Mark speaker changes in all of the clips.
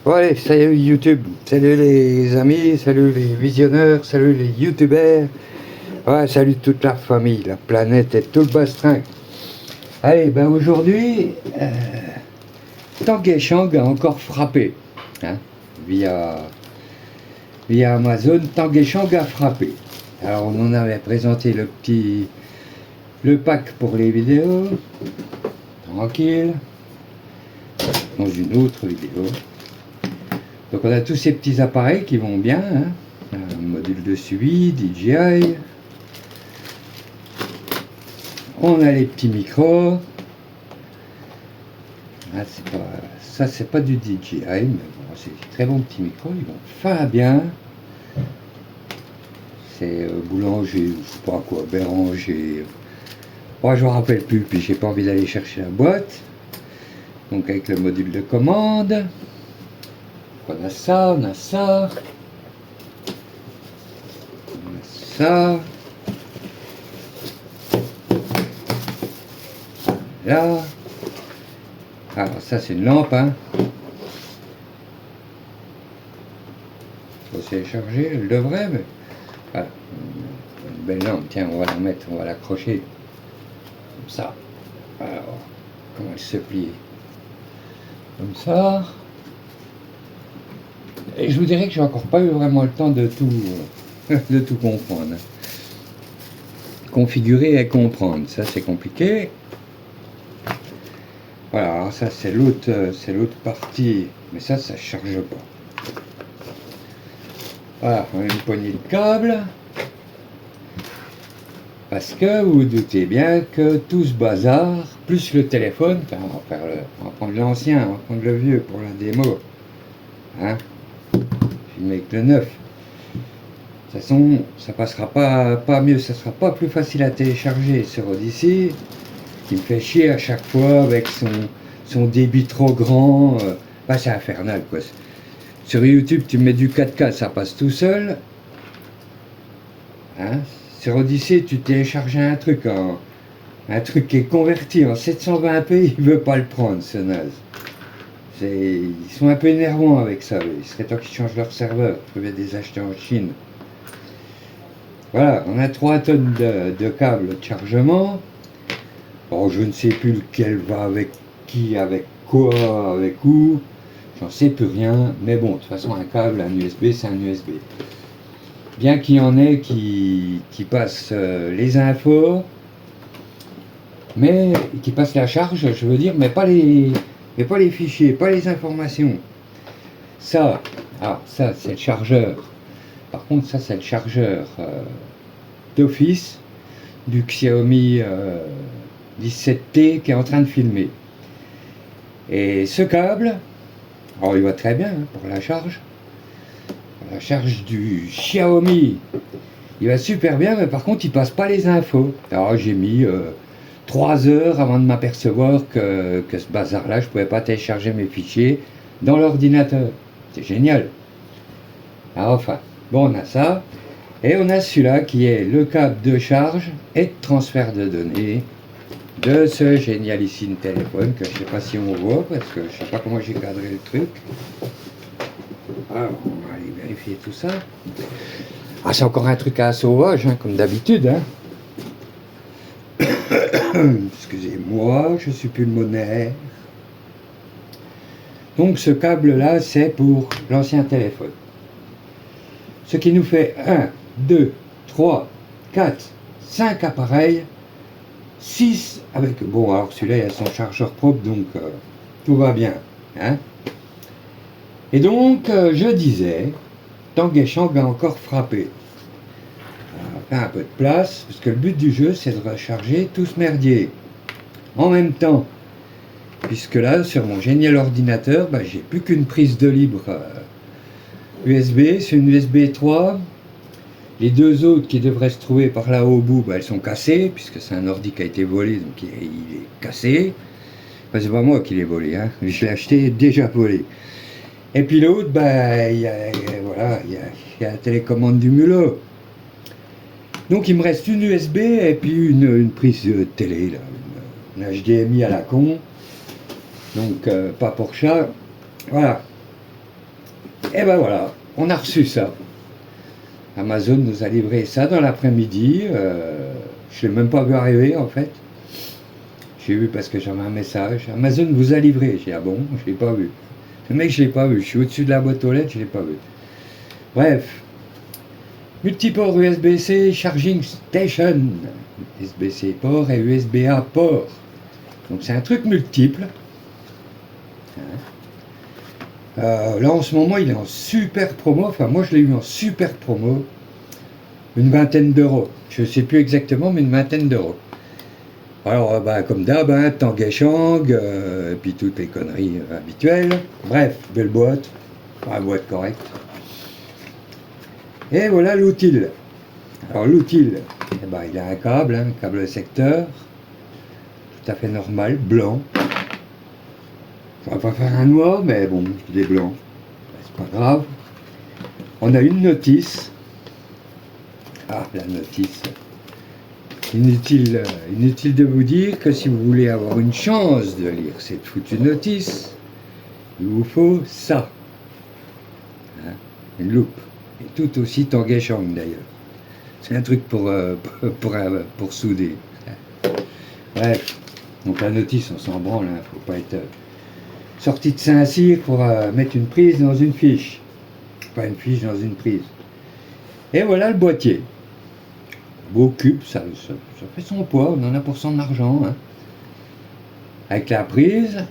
Speaker 1: Bon allez, salut YouTube, salut les amis, salut les visionneurs, salut les youtubeurs, ouais, salut toute la famille, la planète et tout le bastring. Allez, ben aujourd'hui, Tanguy Shang a encore frappé, hein, via Amazon, Tanguy Shang a frappé. Alors on en avait présenté le pack pour les vidéos, tranquille, dans une autre vidéo. Donc on a tous ces petits appareils qui vont bien, hein. Un module de suivi, DJI. On a les petits micros. Ah, ça c'est pas du DJI, mais bon, c'est des très bons petits micros, ils vont fin bien. C'est Boulanger, ou je sais pas quoi, Béranger. Moi je me rappelle plus, puis j'ai pas envie d'aller chercher la boîte. Donc avec le module de commande. On a ça, on a ça. On a ça. Là. Alors ça c'est une lampe, hein. Faut se charger, elle devrait, mais voilà. Une belle lampe, tiens, on va la mettre, on va l'accrocher. Comme ça. Alors, comment elle se plie? Comme ça. Et je vous dirais que j'ai encore pas eu vraiment le temps de tout, de tout comprendre. Configurer et comprendre, ça c'est compliqué. Voilà, alors ça c'est l'autre partie, mais ça charge pas. Voilà, on a une poignée de câbles. Parce que vous vous doutez bien que tout ce bazar, plus le téléphone, enfin, on va prendre l'ancien, on va prendre le vieux pour la démo. Hein, filmer avec le neuf. De toute façon, ça passera pas mieux, ça sera pas plus facile à télécharger sur Odyssey, qui me fait chier à chaque fois avec son débit trop grand. Bah, c'est infernal quoi. Sur YouTube, tu mets du 4K, ça passe tout seul. Hein, sur Odyssey, tu télécharges un truc qui est converti en 720p, il veut pas le prendre, ce naze. Ils sont un peu énervants avec ça. Il serait temps qu'ils changent leur serveur. Ils peuvent les acheter en Chine. Voilà, on a 3 tonnes de câbles de chargement. Bon, je ne sais plus lequel va avec qui, avec quoi, avec où. J'en sais plus rien. Mais bon, de toute façon, un câble, un USB, c'est un USB. Bien qu'il y en ait qui passent les infos, mais qui passent la charge, je veux dire, mais pas les fichiers, pas les informations. Ça c'est le chargeur. Par contre, ça c'est le chargeur d'office du Xiaomi 17T qui est en train de filmer. Et ce câble, alors il va très bien hein, pour la charge. La charge du Xiaomi, il va super bien, mais par contre il passe pas les infos. Alors j'ai mis 3 heures avant de m'apercevoir que ce bazar là, je pouvais pas télécharger mes fichiers dans l'ordinateur. C'est génial. Alors enfin, bon on a ça, et on a celui-là qui est le câble de charge et de transfert de données de ce génialissime téléphone que je sais pas si on voit parce que je sais pas comment j'ai cadré le truc. Alors, on va aller vérifier tout ça. Ah, c'est encore un truc à sauvage, hein, comme d'habitude. Hein. Excusez-moi, je suis pulmonaire. Donc, ce câble-là, c'est pour l'ancien téléphone. Ce qui nous fait 1, 2, 3, 4, 5 appareils. 6 avec... Bon, alors celui-là, il a son chargeur propre, donc tout va bien. Hein. Et donc, je disais, Tanguy Shang a encore frappé. On a un peu de place, parce que le but du jeu, c'est de recharger tout ce merdier. En même temps, puisque là, sur mon génial ordinateur, bah, j'ai plus qu'une prise de libre USB, c'est une USB 3. Les 2 autres qui devraient se trouver par là au bout, bah, elles sont cassées, puisque c'est un ordi qui a été volé, donc il est cassé. Enfin, c'est pas moi qui l'ai volé, hein. Je l'ai acheté déjà volé. Et puis l'autre, ben, il y a la télécommande du mulot. Donc il me reste une USB et puis une prise télé, là, une HDMI à la con. Donc pas pour chat. Voilà. Et ben voilà, on a reçu ça. Amazon nous a livré ça dans l'après-midi. Je ne l'ai même pas vu arriver en fait. J'ai vu parce que j'avais un message. Amazon vous a livré. J'ai dit ah bon, je ne l'ai pas vu. Le mec, je ne l'ai pas vu. Je suis au-dessus de la boîte aux lettres, je ne l'ai pas vu. Bref. Multiport USB-C Charging Station. USB-C port et USB-A port. Donc c'est un truc multiple. Là en ce moment il est en super promo. Enfin moi je l'ai eu en super promo. Une vingtaine d'euros. Je ne sais plus exactement mais une vingtaine d'euros. Alors comme d'hab, hein, Tanguay Shang, et puis toutes les conneries habituelles. Bref, belle boîte. Enfin, boîte correcte. Et voilà l'outil. Alors l'outil, eh ben, il a un câble, hein, un câble secteur, tout à fait normal, blanc. Ça va pas faire un noir, mais bon, il est blanc. C'est pas grave. On a une notice. Ah, la notice. Inutile de vous dire que si vous voulez avoir une chance de lire cette foutue notice, il vous faut ça. Hein, une loupe. Et tout aussi Tanguay Shang d'ailleurs. C'est un truc pour souder. Bref. Donc la notice, on s'en branle, hein, faut pas être sorti de Saint-Cyr pour mettre une prise dans une fiche. Pas une fiche dans une prise. Et voilà le boîtier. Beau cube, ça fait son poids, on en a pour son argent. Hein. Avec la prise,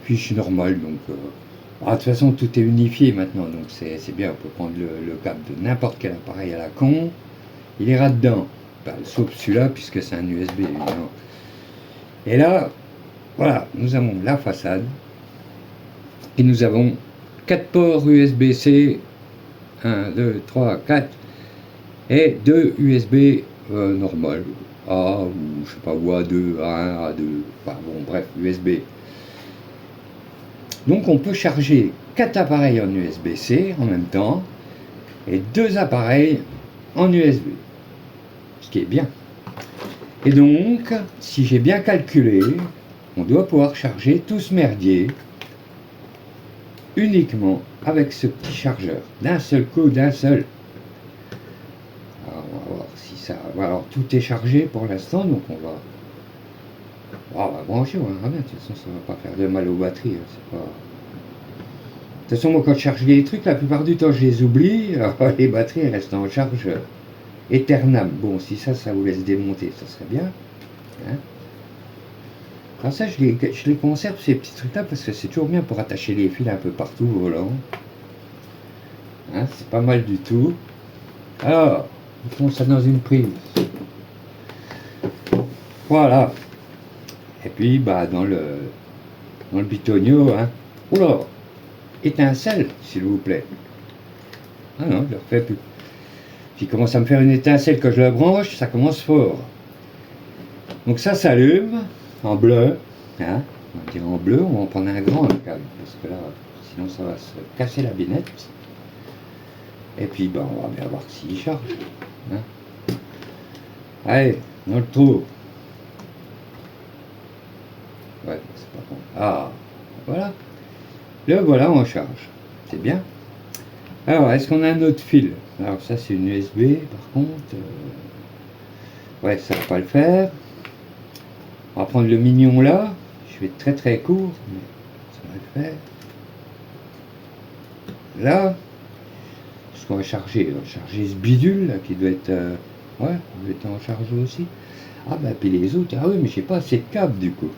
Speaker 1: fiche normale, donc de toute façon tout est unifié maintenant, donc c'est bien, on peut prendre le câble de n'importe quel appareil à la con, il ira dedans, sauf celui-là puisque c'est un USB évidemment. Et là, voilà, nous avons la façade, et nous avons 4 ports USB-C, 1, 2, 3, 4, et 2 USB normal, A, ou je sais pas, ou A2, A1, A2, enfin bon, bref, USB. Donc on peut charger 4 appareils en USB-C en même temps, et 2 appareils en USB, ce qui est bien. Et donc, si j'ai bien calculé, on doit pouvoir charger tout ce merdier uniquement avec ce petit chargeur, d'un seul coup, d'un seul. Alors, on va voir si ça... Alors, tout est chargé pour l'instant, donc on va brancher, on verra bien. De toute façon, ça va pas faire de mal aux batteries. Hein, c'est pas... De toute façon, moi, quand je charge les trucs, la plupart du temps, je les oublie. Alors, les batteries, elles restent en charge éternam. Bon, si ça vous laisse démonter, ça serait bien. Hein. Alors ça, je les conserve, ces petits trucs-là, parce que c'est toujours bien pour attacher les fils un peu partout au volant. Hein, c'est pas mal du tout. Alors, mettons ça dans une prise. Voilà. Et puis, dans le bitonio, hein. Oula, étincelle, s'il vous plaît. Ah non, je le refais plus. Puis il commence à me faire une étincelle quand je la branche, ça commence fort. Donc ça s'allume en bleu. Hein. On va dire en bleu, on va en prendre un grand câble, parce que là, sinon ça va se casser la binette. Et puis on va bien voir s'il charge. Hein. Allez, dans le trou. Ouais, c'est pas bon. Ah, voilà. Le voilà en charge. C'est bien. Alors, est-ce qu'on a un autre fil? Alors ça c'est une USB par contre. Ouais, ça va pas le faire. On va prendre le mignon là. Je vais être très court, mais ça va le faire. Là, ce qu'on va charger ce bidule là qui doit être... ouais, il doit être en charge aussi. Ah puis les autres, ah oui, mais j'ai pas assez de câbles du coup.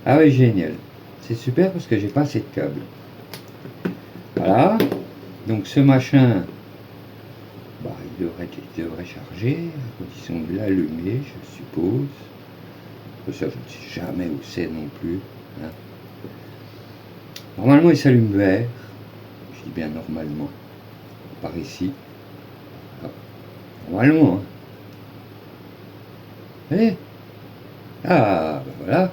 Speaker 1: Ah oui, génial. C'est super parce que j'ai pas assez de câbles. Voilà. Donc ce machin, il devrait charger, à condition de l'allumer, je suppose. Ça, je ne sais jamais où c'est non plus. Hein. Normalement, il s'allume vert. Je dis bien normalement. Par ici. Normalement. Hein. Vous voyez? Ah, voilà.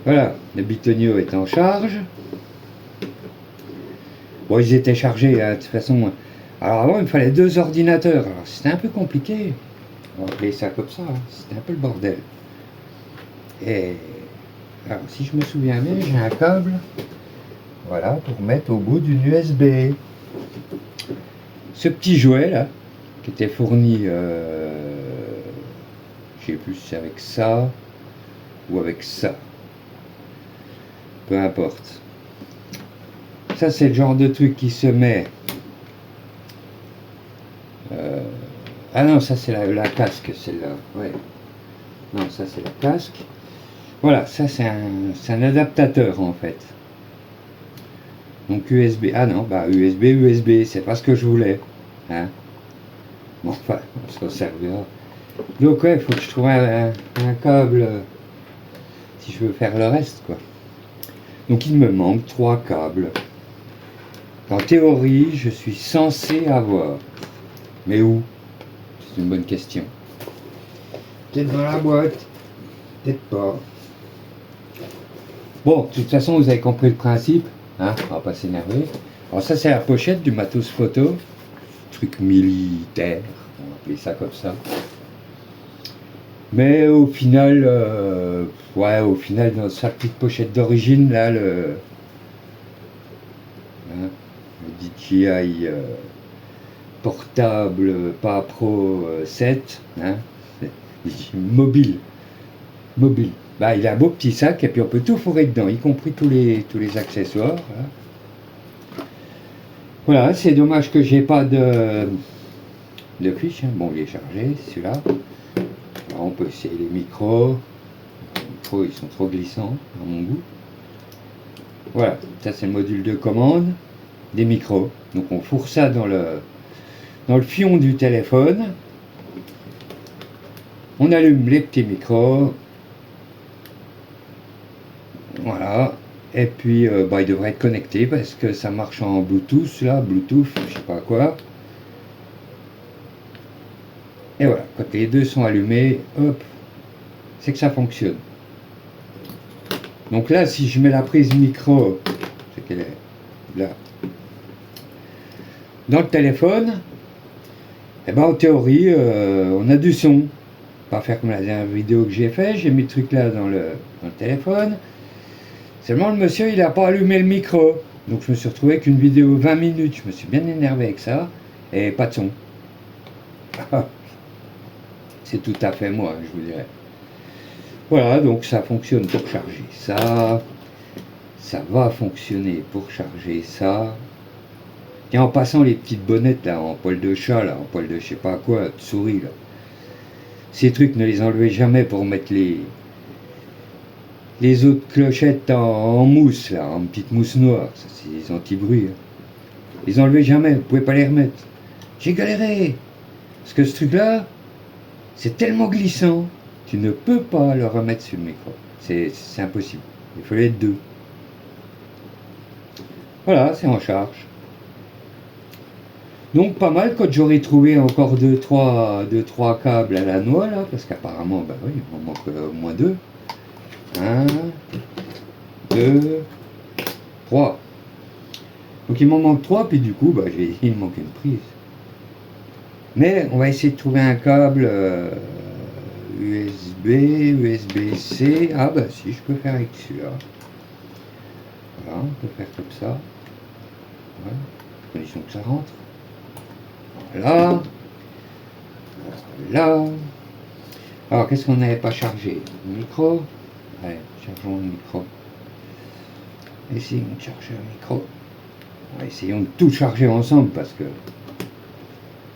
Speaker 1: Voilà, le bitonio est en charge. Bon, ils étaient chargés, hein, de toute façon. Alors avant, il me fallait 2 ordinateurs. Alors c'était un peu compliqué. On va appeler ça comme ça. Hein. C'était un peu le bordel. Et alors, si je me souviens bien, j'ai un câble. Voilà, pour mettre au bout d'une USB. Ce petit jouet là, qui était fourni, je sais plus si c'est avec ça ou avec ça. Peu importe. Ça c'est le genre de truc qui se met. Ah non, ça c'est la casque, celle-là. Ouais. Non, ça c'est la casque. Voilà, ça c'est un adaptateur en fait. Donc USB. Ah non, bah USB, c'est pas ce que je voulais. Hein. Bon, enfin, on s'en servira. Donc ouais, il faut que je trouve un câble si je veux faire le reste, quoi. Donc il me manque 3 câbles. En théorie, je suis censé avoir. Mais où? C'est une bonne question. Peut-être dans la boîte, peut-être pas. Bon, de toute façon, vous avez compris le principe, hein, on va pas s'énerver. Alors ça, c'est la pochette du matos photo, truc militaire, on va appeler ça comme ça. Mais au final, dans sa petite pochette d'origine, là, le DJI portable, pas Pro 7, hein, mobile. Bah, il a un beau petit sac et puis on peut tout fourrer dedans, y compris tous les accessoires. Voilà, c'est dommage que j'ai pas de fiche. Hein. Bon, il est chargé, celui-là. On peut essayer les micros. Les micros, ils sont trop glissants, à mon goût. Voilà, ça c'est le module de commande des micros. Donc on fourre ça dans le fion du téléphone. On allume les petits micros. Voilà, et puis il devrait être connecté parce que ça marche en Bluetooth, là, Bluetooth, je sais pas quoi. Et voilà, quand les deux sont allumés, hop, c'est que ça fonctionne. Donc là, si je mets la prise micro, c'est qu'elle est là, dans le téléphone, et ben en théorie, on a du son. Pas faire comme la dernière vidéo que j'ai fait, j'ai mis le truc là dans le téléphone. Seulement le monsieur il n'a pas allumé le micro. Donc je me suis retrouvé avec une vidéo 20 minutes, je me suis bien énervé avec ça, et pas de son. C'est tout à fait moi, je vous dirais. Voilà, donc ça fonctionne pour charger ça. Ça va fonctionner pour charger ça. Et en passant les petites bonnettes là, en poil de chat, là, en poil de je sais pas quoi, de souris là. Ces trucs, ne les enlevez jamais pour mettre les autres clochettes en mousse, là, en petite mousse noire. Ça, c'est des anti-bruits. Hein. Les enlevez jamais, vous pouvez pas les remettre. J'ai galéré. Parce que ce truc-là, c'est tellement glissant, tu ne peux pas le remettre sur le micro. C'est impossible. Il fallait être 2. Voilà, c'est en charge. Donc pas mal quand j'aurai trouvé encore 2-3 câbles à la noix, là, parce qu'apparemment, bah oui, il m'en manque au moins 2. 1, 2, 3. Donc il m'en manque 3, puis du coup, bah, il me manque une prise. Mais on va essayer de trouver un câble USB, USB-C. Ah bah si, je peux faire avec celui-là. Voilà, on peut faire comme ça. Voilà, à condition que ça rentre. Voilà. Voilà. Alors, qu'est-ce qu'on n'avait pas chargé? Le micro. Allez, chargeons le micro. Essayons de charger le micro. Essayons de tout charger ensemble parce que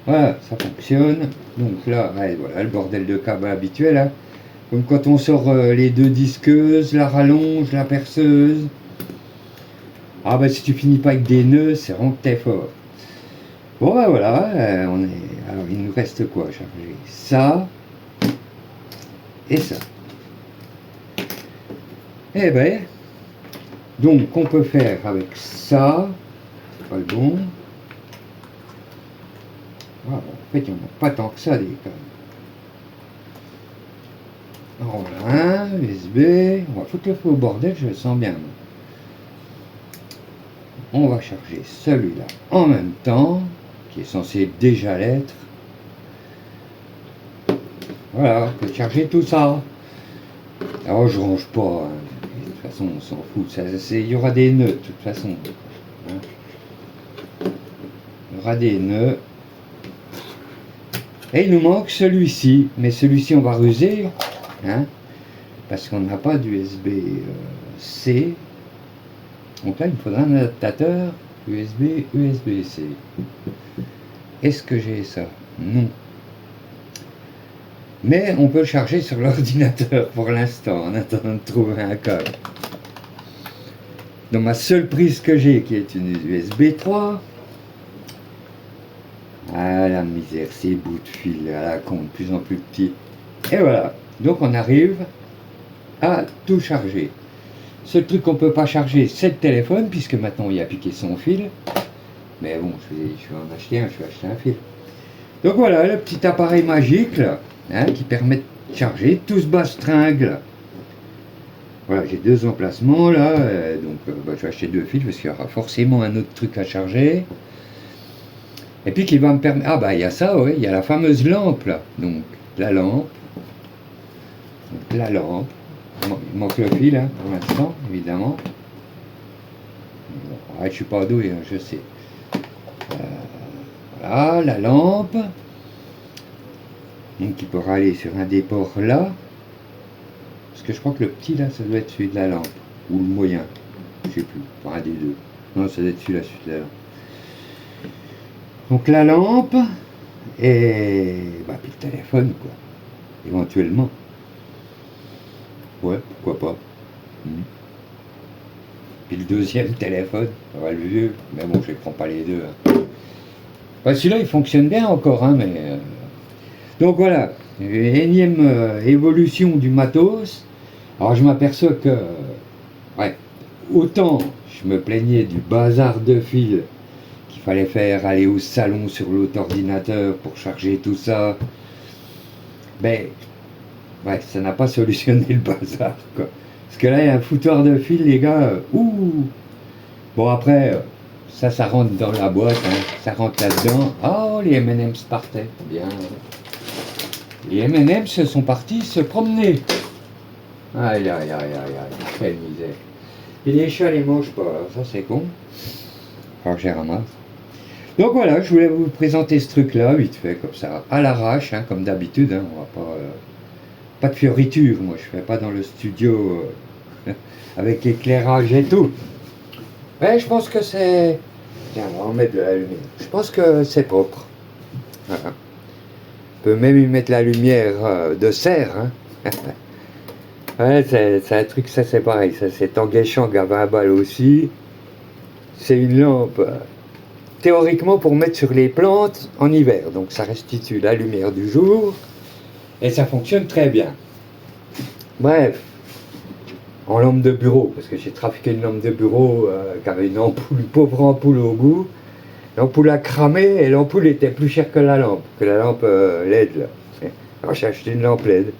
Speaker 1: voilà, ça fonctionne. Donc là, ouais, voilà le bordel de câble habituel. Hein. Comme quand on sort les 2 disqueuses, la rallonge, la perceuse. Ah bah si tu finis pas avec des nœuds, c'est vraiment que t'es fort. Bon bah voilà, alors il nous reste quoi à charger? Ça et ça. Eh ben, donc on peut faire avec ça, c'est pas le bon. Ah, en fait, il n'y en a pas tant que ça des câbles. Alors voilà, USB, on va foutre le feu au bordel, je le sens bien. On va charger celui-là en même temps, qui est censé déjà l'être. Voilà, on peut charger tout ça. Alors je range pas, hein. toute façon, on s'en fout. Il y aura des nœuds, de toute façon. Hein. Il y aura des nœuds. Et il nous manque celui-ci. Mais celui-ci, on va ruser. Hein, parce qu'on n'a pas d'USB-C. Donc là, il me faudra un adaptateur USB-C. Est-ce que j'ai ça? Non. Mais on peut le charger sur l'ordinateur pour l'instant, en attendant de trouver un câble. Donc ma seule prise que j'ai, qui est une USB 3. Ah la misère, ces bouts de fil à la con, de plus en plus petits. Et voilà. Donc on arrive à tout charger. Seul truc qu'on ne peut pas charger, c'est le téléphone, puisque maintenant il a piqué son fil. Mais bon, je vais en acheter un, je vais acheter un fil. Donc voilà, le petit appareil magique là, hein, qui permet de charger tout ce bastringue. Voilà, j'ai deux emplacements là, donc je vais acheter deux fils parce qu'il y aura forcément un autre truc à charger. Et puis qui va me permettre... Ah bah il y a ça, oui, il y a la fameuse lampe là. Donc la lampe. Donc la lampe. Il manque le fil hein, pour l'instant, évidemment. Bon, je suis pas doué, hein, je sais. Voilà, la lampe. Donc il pourra aller sur un des ports là. Parce que je crois que le petit là, ça doit être celui de la lampe. Ou le moyen. Je sais plus. Enfin un des deux. Non, ça doit être celui-là, celui de la lampe. Donc la lampe. Et bah, puis le téléphone, quoi. Éventuellement. Ouais, pourquoi pas. Puis le deuxième téléphone, le vieux, mais bon, je ne prends pas les deux. Hein. Bah, celui-là, il fonctionne bien encore, hein, mais... Donc voilà, une énième évolution du matos. Alors je m'aperçois que... ouais, autant je me plaignais du bazar de fil qu'il fallait faire aller au salon sur l'autre ordinateur pour charger tout ça. Ben... ouais, ça n'a pas solutionné le bazar, quoi. Parce que là, il y a un foutoir de fil, les gars. Ouh. Bon, après, ça rentre dans la boîte, hein. Ça rentre là-dedans. Oh, les M&M's partaient. Bien. Les M&M's sont partis se promener. Aïe, aïe, aïe, aïe, aïe. Quelle misère. Et les chats les mangent pas, alors ça, c'est con. Alors, j'ai ramasse. Donc voilà, je voulais vous présenter ce truc-là, vite fait, comme ça, à l'arrache, hein, comme d'habitude. Hein, on va pas... pas de fioritures, moi je fais pas dans le studio avec éclairage et tout. Mais je pense que c'est... Tiens, on va en mettre de la lumière. Je pense que c'est propre. Voilà. On peut même y mettre la lumière de serre. Hein. Ouais, c'est un truc, ça c'est pareil. Ça c'est Tanguay Chang à 20 balles aussi. C'est une lampe théoriquement pour mettre sur les plantes en hiver. Donc ça restitue la lumière du jour. Et ça fonctionne très bien. Bref, en lampe de bureau, parce que j'ai trafiqué une lampe de bureau qui avait une ampoule, une pauvre ampoule au bout. L'ampoule a cramé et l'ampoule était plus chère que la lampe LED. Là. Alors j'ai acheté une lampe LED,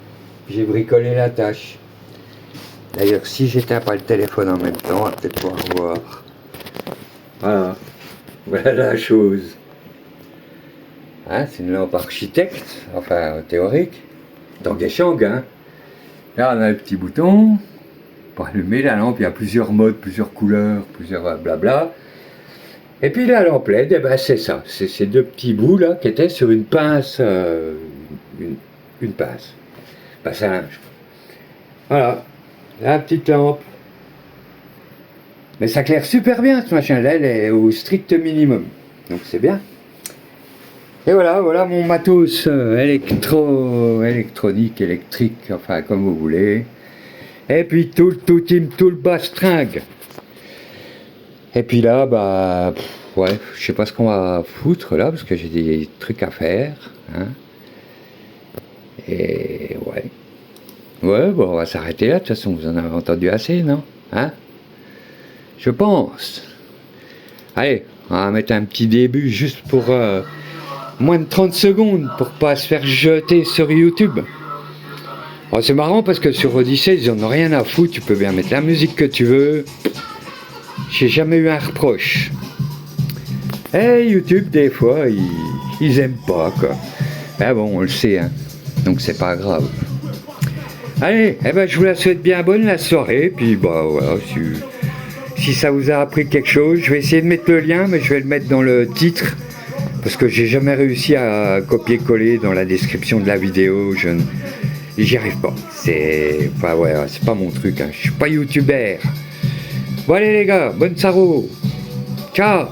Speaker 1: j'ai bricolé la tâche. D'ailleurs, si j'éteins pas le téléphone en même temps, on va peut-être pouvoir voir. Voilà, voilà la chose. Hein, c'est une lampe architecte, enfin théorique, Tanguay Chang, hein. Là on a le petit bouton pour allumer la lampe, il y a plusieurs modes, plusieurs couleurs, plusieurs blabla. Et puis la lampe LED, eh ben, c'est ça, c'est ces deux petits bouts là qui étaient sur une pince, une pince, pince à linge. Voilà, la petite lampe. Mais ça claire super bien ce machin, là elle est au strict minimum, donc c'est bien. Et voilà, voilà mon matos électronique, électrique, enfin comme vous voulez. Et puis tout le bastringue. Et puis là, bah, ouais, je sais pas ce qu'on va foutre là, parce que j'ai des trucs à faire. Hein. Et ouais. Ouais, bon, on va s'arrêter là, de toute façon, vous en avez entendu assez, non? Hein? Je pense. Allez, on va mettre un petit début juste pour... moins de 30 secondes pour pas se faire jeter sur YouTube. Oh, c'est marrant parce que sur Odyssey ils en ont rien à foutre, tu peux bien mettre la musique que tu veux. J'ai jamais eu un reproche. Et YouTube des fois ils aiment pas quoi. Mais bon on le sait hein. Donc c'est pas grave. Allez, eh ben, je vous la souhaite bien bonne la soirée, puis bah voilà, si ça vous a appris quelque chose, je vais essayer de mettre le lien, mais je vais le mettre dans le titre, parce que j'ai jamais réussi à copier-coller dans la description de la vidéo, j'y arrive pas. C'est pas mon truc, hein. Je suis pas youtubeur. Bon allez les gars, bonne sarro. Ciao.